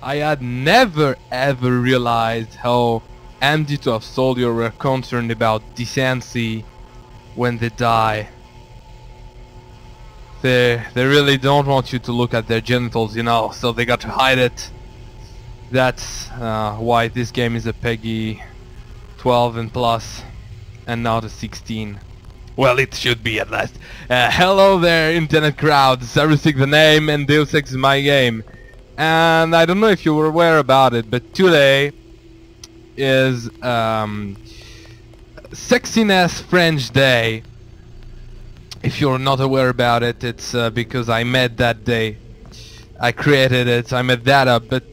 I had never ever realized how MD12 soldiers were concerned about decency when they die. They really don't want you to look at their genitals, you know, so they got to hide it. That's why this game is a PEGI 12 and plus, and not a 16. Well, it should be at last. Hello there, internet crowds. Everything the name, and Deus Ex is my game. And I don't know if you were aware about it, but today is Sexiness French Day. If you're not aware about it, it's because I made that day. I created it, I made that up, but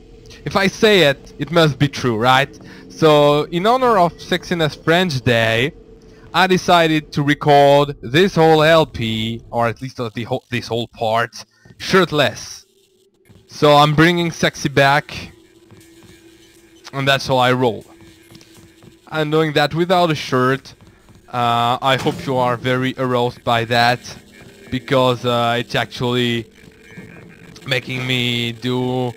if I say it, it must be true, right? So, in honor of Sexiness French Day, I decided to record this whole LP, or at least this whole part, shirtless. So I'm bringing sexy back, and that's how I roll. I'm doing that without a shirt. I hope you are very aroused by that, because it's actually making me do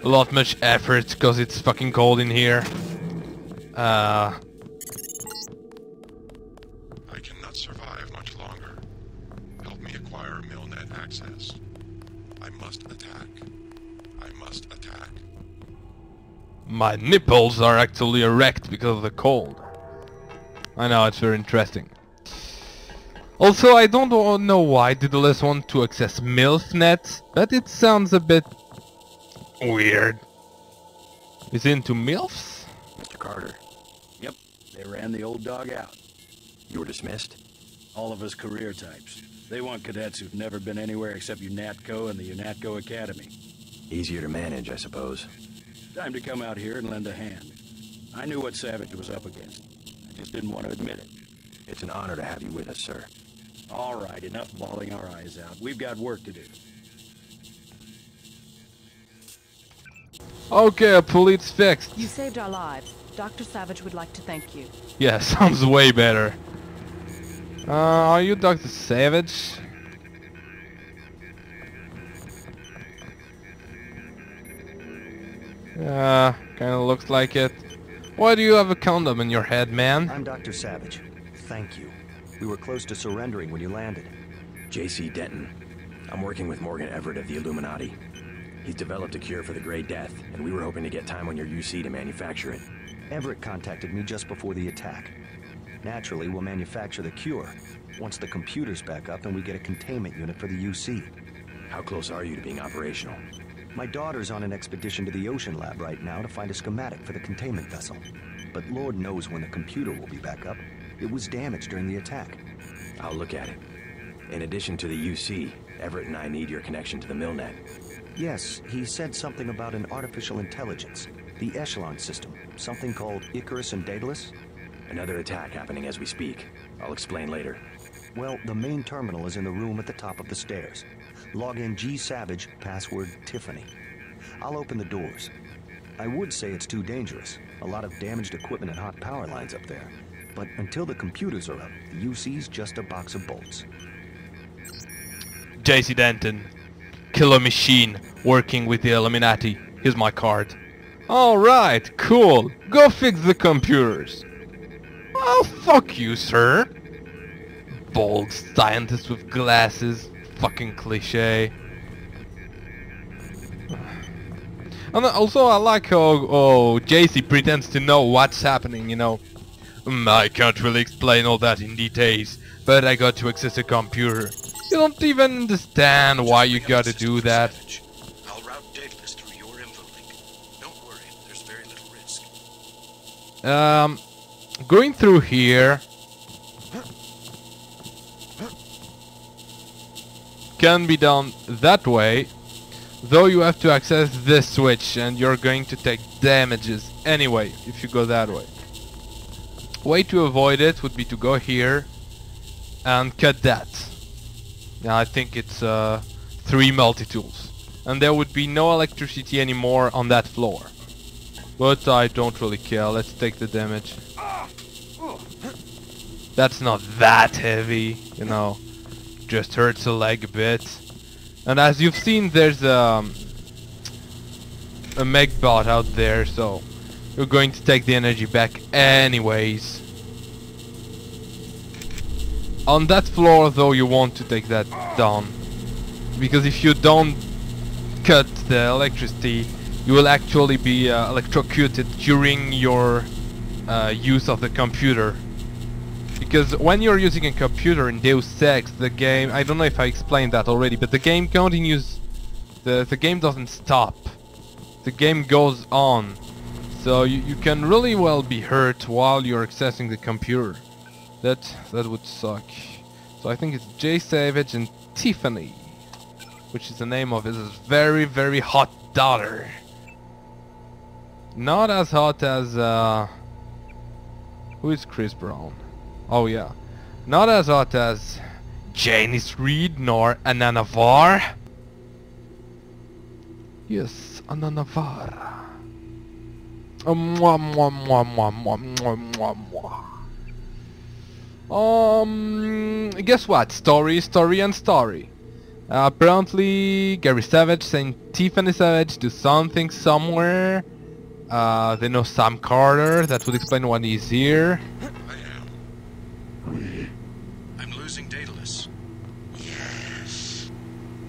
a lot much effort, because it's fucking cold in here. I cannot survive much longer. Help me acquire MillNet access. I must attack. I must attack. My nipples are actually erect because of the cold. I know, it's very interesting. Also, I don't know why Daedalus want to access MILFnet, but it sounds a bit weird. Is he into MILFs? Mr. Carter, Yep, they ran the old dog out. you were dismissed? All of us career types. They want cadets who've never been anywhere except UNATCO and the UNATCO Academy. Easier to manage, I suppose. Time to come out here and lend a hand. I knew what Savage was up against. I just didn't want to admit it. It's an honor to have you with us, sir. All right, enough bawling our eyes out. We've got work to do. Okay, police fixed. You saved our lives. Dr. Savage would like to thank you. Yeah, sounds way better. Are you Dr. Savage? Kinda looks like it. Why do you have a condom in your head, man? I'm Dr. Savage. Thank you. We were close to surrendering when you landed. J.C. Denton. I'm working with Morgan Everett of the Illuminati. He's developed a cure for the Grey Death, and we were hoping to get time on your UC to manufacture it. Everett contacted me just before the attack. Naturally, we'll manufacture the cure once the computer's back up and we get a containment unit for the UC. How close are you to being operational? My daughter's on an expedition to the ocean lab right now to find a schematic for the containment vessel. But Lord knows when the computer will be back up. It was damaged during the attack. I'll look at it. In addition to the UC, Everett and I need your connection to the MillNet. Yes, he said something about an artificial intelligence. The Echelon system. Something called Icarus and Daedalus. Another attack happening as we speak. I'll explain later. Well, the main terminal is in the room at the top of the stairs. Login G Savage, password Tiffany. I'll open the doors. I would say it's too dangerous. A lot of damaged equipment and hot power lines up there. But until the computers are up, the UC's just a box of bolts. J.C. Denton. Killer machine. Working with the Illuminati. Here's my card. Alright, cool. Go fix the computers. Well, fuck you, sir. Bald scientist with glasses. Fucking cliche. And also I like how JC pretends to know what's happening, you know. I can't really explain all that in details, but I got to access a computer. You don't even understand why you gotta do that. I'll route Daedalus through your info link. Don't worry, there's very little risk. Going through here can be done that way, though you have to access this switch and you're going to take damages anyway if you go that way. Way to avoid it would be to go here and cut that. Now I think it's 3 multi-tools, and there would be no electricity anymore on that floor. But I don't really care, let's take the damage. That's not that heavy, you know, just hurts a leg a bit. And as you've seen, there's a mech bot out there, so you're going to take the energy back anyways. On that floor though, you want to take that down, because if you don't cut the electricity, you will actually be electrocuted during your use of the computer. Because when you're using a computer in Deus Ex, the game, I don't know if I explained that already, but the game continues, the game doesn't stop. The game goes on. So you can really well be hurt while you're accessing the computer. That would suck. So I think it's J Savage and Tiffany, which is the name of his very, very hot daughter. Not as hot as who is Chris Brown? Oh yeah. Not as hot as Janice Reed nor Anna Navarre. Yes, Anna Navarre. Mwah, mwah, mwah, mwah, mwah, mwah, mwah, mwah. Guess what? Story, and story. Apparently Gary Savage and Tiffany Savage do something somewhere. They know Sam Carter. That would explain why he's here. I'm losing Daedalus. Yes.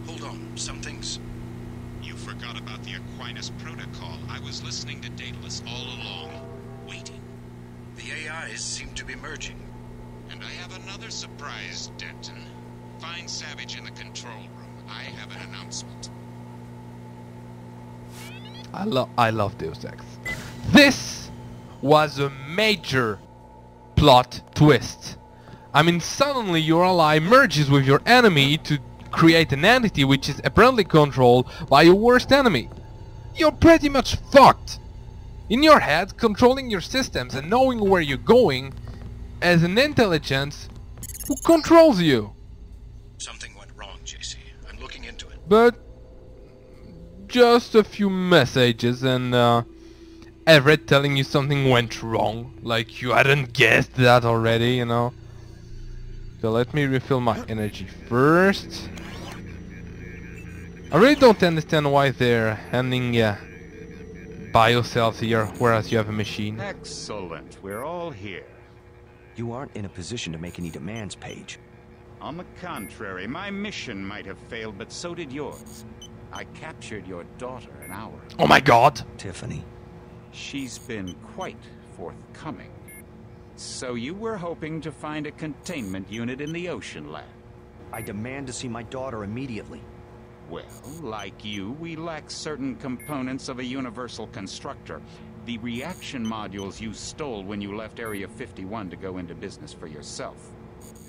Hold on, some things... You forgot about the Aquinas protocol. I was listening to Daedalus all along, waiting. The AIs seem to be merging. And I have another surprise, Denton. Find Savage in the control room. I have an announcement. I love Deus Ex. This was a major plot twist. I mean, suddenly your ally merges with your enemy to create an entity which is apparently controlled by your worst enemy. You're pretty much fucked. In your head, controlling your systems and knowing where you're going as an intelligence who controls you. Something went wrong, JC. I'm looking into it. But just a few messages and Everett telling you something went wrong, like you hadn't guessed that already, you know. So let me refill my energy first. I really don't understand why they're handing biocells here, whereas you have a machine. Excellent. We're all here. You aren't in a position to make any demands, Paige. On the contrary, my mission might have failed, but so did yours. I captured your daughter an hour ago. Oh my god! Tiffany. She's been quite forthcoming. So you were hoping to find a containment unit in the Ocean Lab? I demand to see my daughter immediately. Well, like you, we lack certain components of a universal constructor. The reaction modules you stole when you left Area 51 to go into business for yourself.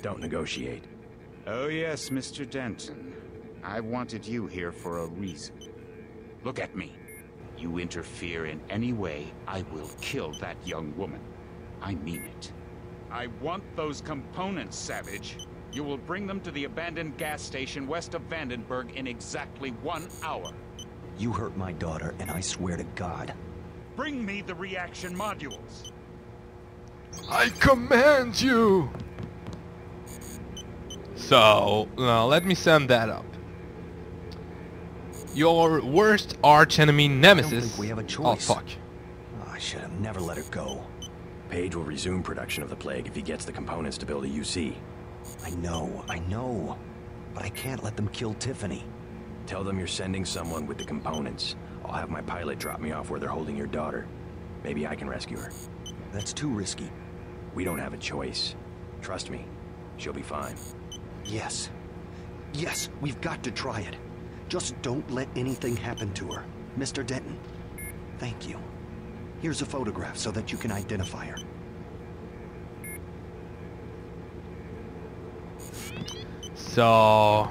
Don't negotiate. Oh yes, Mr. Denton. I wanted you here for a reason. Look at me. You interfere in any way, I will kill that young woman. I mean it. I want those components, Savage. You will bring them to the abandoned gas station west of Vandenberg in exactly 1 hour. You hurt my daughter, and I swear to God. Bring me the reaction modules. I command you! So, let me sum that up. Your worst archenemy nemesis... I don't think we have a choice. Oh, fuck. Oh, I should have never let her go. Page will resume production of the plague if he gets the components to build a UC. I know. But I can't let them kill Tiffany. Tell them you're sending someone with the components. I'll have my pilot drop me off where they're holding your daughter. Maybe I can rescue her. That's too risky. We don't have a choice. Trust me, she'll be fine. Yes, we've got to try it. Just don't let anything happen to her. Mr. Denton, thank you. Here's a photograph so that you can identify her. So,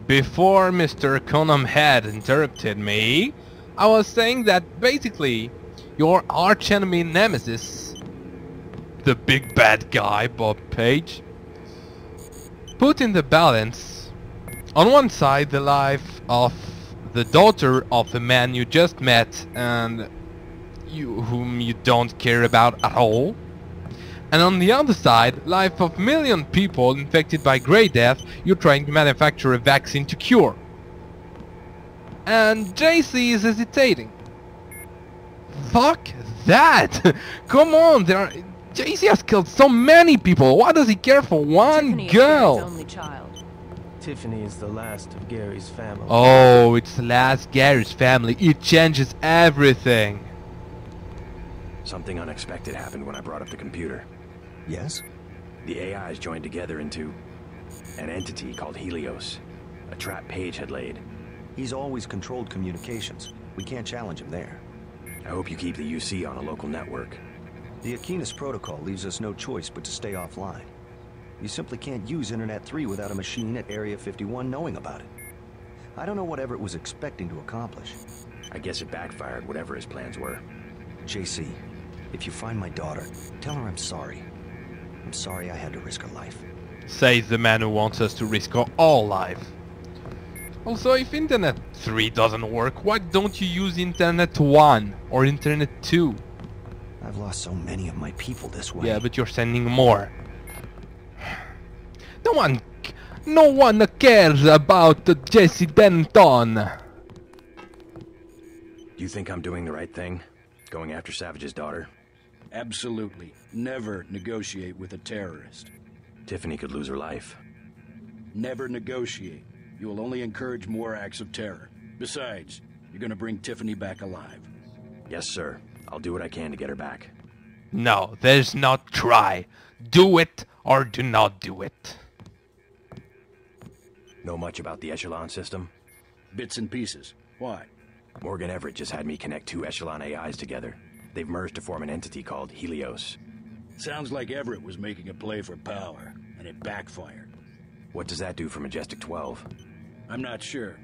before Mr. Conham had interrupted me, I was saying that basically your archenemy nemesis, the big bad guy, Bob Page, put in the balance, on one side, the life of the daughter of the man you just met and whom you don't care about at all, and on the other side, life of million people infected by Grey Death you're trying to manufacture a vaccine to cure. And JC is hesitating. Fuck that! Come on, JC has killed so many people. Why does he care for one Tiffany is girl? Gary's only child. Tiffany is the last of Gary's family. Oh, it's the last Gary's family. It changes everything. Something unexpected happened when I brought up the computer. Yes? The AIs joined together into an entity called Helios. A trap Page had laid. He's always controlled communications. We can't challenge him there. I hope you keep the UC on a local network. The Aquinas protocol leaves us no choice but to stay offline. You simply can't use Internet 3 without a machine at Area 51 knowing about it. I don't know what Everett was expecting to accomplish. I guess it backfired, whatever his plans were. JC, if you find my daughter, tell her I'm sorry. I'm sorry I had to risk her life. Says the man who wants us to risk our all life. Also, if Internet 3 doesn't work, why don't you use Internet 1 or Internet 2? I've lost so many of my people this way. Yeah, but you're sending more. No one cares about Jesse Denton. Do you think I'm doing the right thing? Going after Savage's daughter? Absolutely. Never negotiate with a terrorist. Tiffany could lose her life. Never negotiate. You will only encourage more acts of terror. Besides, you're gonna bring Tiffany back alive. Yes, sir. I'll do what I can to get her back. No, there's not try. Do it or do not do it. Know much about the Echelon system? Bits and pieces. Why? Morgan Everett just had me connect 2 Echelon AIs together. They've merged to form an entity called Helios. Sounds like Everett was making a play for power, and it backfired. What does that do for Majestic 12? I'm not sure.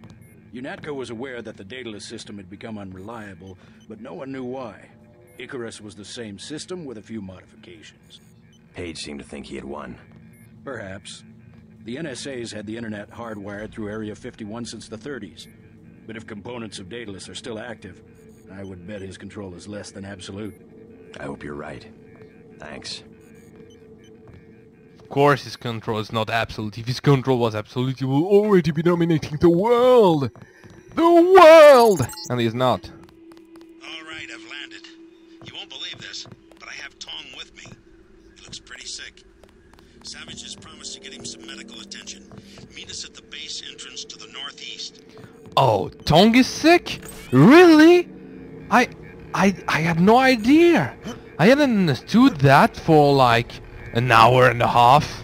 UNATCO was aware that the Daedalus system had become unreliable, but no one knew why. Icarus was the same system with a few modifications. Page seemed to think he had won. Perhaps. The NSA's had the internet hardwired through Area 51 since the 30s. But if components of Daedalus are still active, I would bet his control is less than absolute. I hope you're right. Thanks. Of course his control is not absolute. If his control was absolute, he will already be dominating the world! The world! And he's not. All right, I've landed. You won't believe this, but I have Tong with me. He looks pretty sick. Savage has promised to get him some medical attention. Meet us at the base entrance to the northeast. Oh, Tong is sick? Really? I had no idea. I hadn't understood that for like an hour and a half.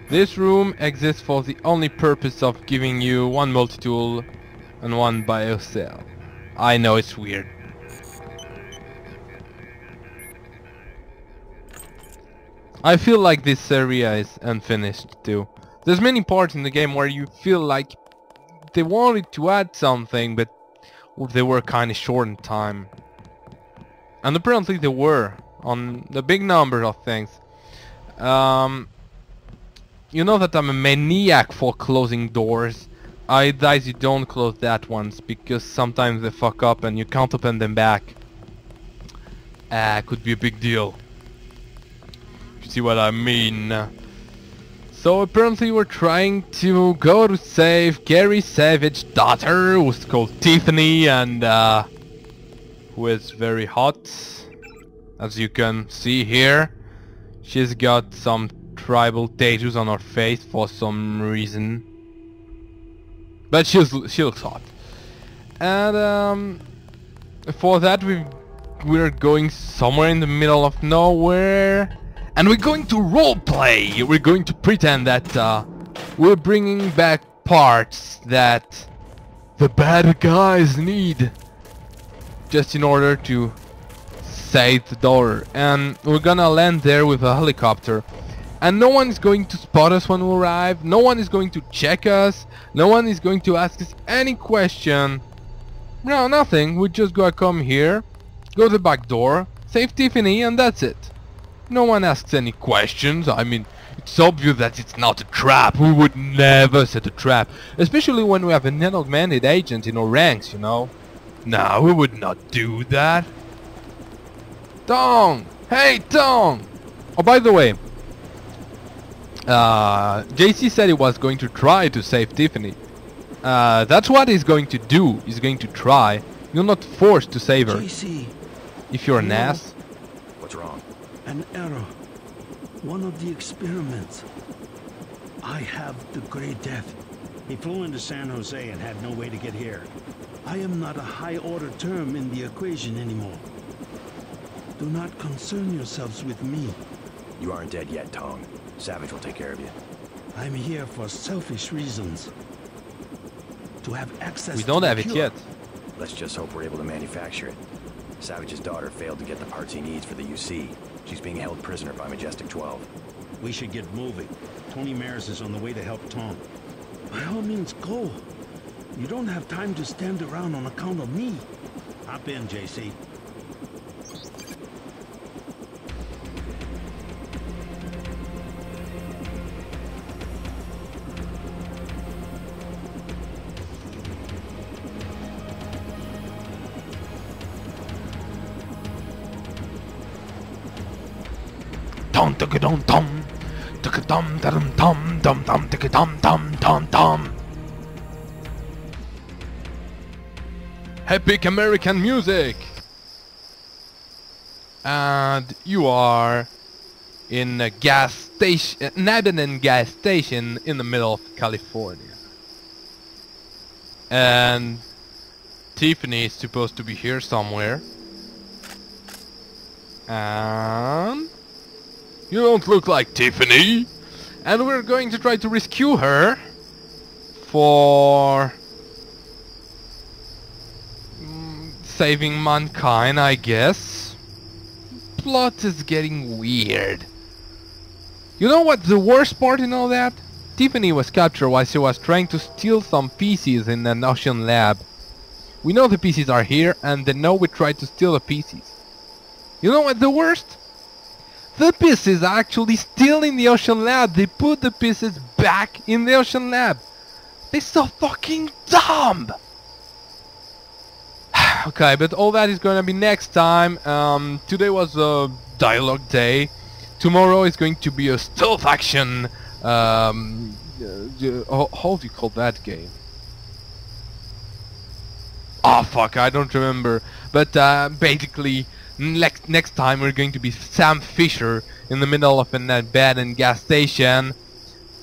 This room exists for the only purpose of giving you one multi-tool and one biocell. I know it's weird. I feel like this area is unfinished too. There's many parts in the game where you feel like they wanted to add something, but they were kinda short in time. And apparently they were, on the big number of things. You know that I'm a maniac for closing doors. I advise you don't close that ones, because sometimes they fuck up and you can't open them back. Could be a big deal. You see what I mean? So apparently we're trying to go to save Gary Savage's daughter, who's called Tiffany, and who is very hot, as you can see here. She's got some tribal tattoos on her face for some reason, but she looks hot. And for that we're going somewhere in the middle of nowhere. And we're going to roleplay! We're going to pretend that we're bringing back parts that the bad guys need just in order to save the daughter. And we're gonna land there with a helicopter. And no one is going to spot us when we arrive. No one is going to check us. No one is going to ask us any question. No, nothing. We just gotta come here, go to the back door, save Tiffany, and that's it. No one asks any questions. I mean, it's obvious that it's not a trap. We would never set a trap. Especially when we have an unaugmented agent in our ranks, you know. No, we would not do that. Tong! Hey, Tong! Oh, by the way, JC said he was going to try to save Tiffany. That's what he's going to do. He's going to try. You're not forced to save her. JC, If you're an no. ass. What's wrong? An error. One of the experiments. I have the Grey Death. He flew into San Jose and had no way to get here. I am not a high-order term in the equation anymore. Do not concern yourselves with me. You aren't dead yet, Tong. Savage will take care of you. I'm here for selfish reasons. To have access We to don't the have it cure. yet. Let's just hope we're able to manufacture it. Savage's daughter failed to get the parts he needs for the UC. She's being held prisoner by Majestic 12. We should get moving. Tony Mares is on the way to help Tom. By all means, go. You don't have time to stand around on account of me. Hop in, JC. Tom tom tom tom tom tom tom tom tom tom tom. Epic American music. And you are in a gas station, an abandoned gas station in the middle of California. And Tiffany is supposed to be here somewhere. And you don't look like Tiffany. And we're going to try to rescue her for saving mankind, I guess. Plot is getting weird. You know what the worst part in all that? Tiffany was captured while she was trying to steal some pieces in an ocean lab. We know the pieces are here, and they know we tried to steal the pieces. You know what the worst? The pieces are actually still in the ocean lab. They put the pieces back in the ocean lab. They're so fucking dumb! Okay, but all that is gonna be next time. Today was a dialogue day. Tomorrow is going to be a stealth action. How do you call that game? Oh fuck, I don't remember. But basically, next time we're going to be Sam Fisher in the middle of an abandoned gas station.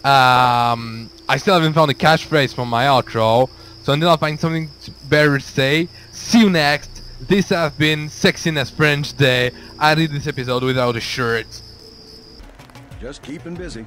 I still haven't found a catchphrase for my outro. So until I find something better to say, see you next. This has been Sexiness French Day. I did this episode without a shirt. Just keeping busy.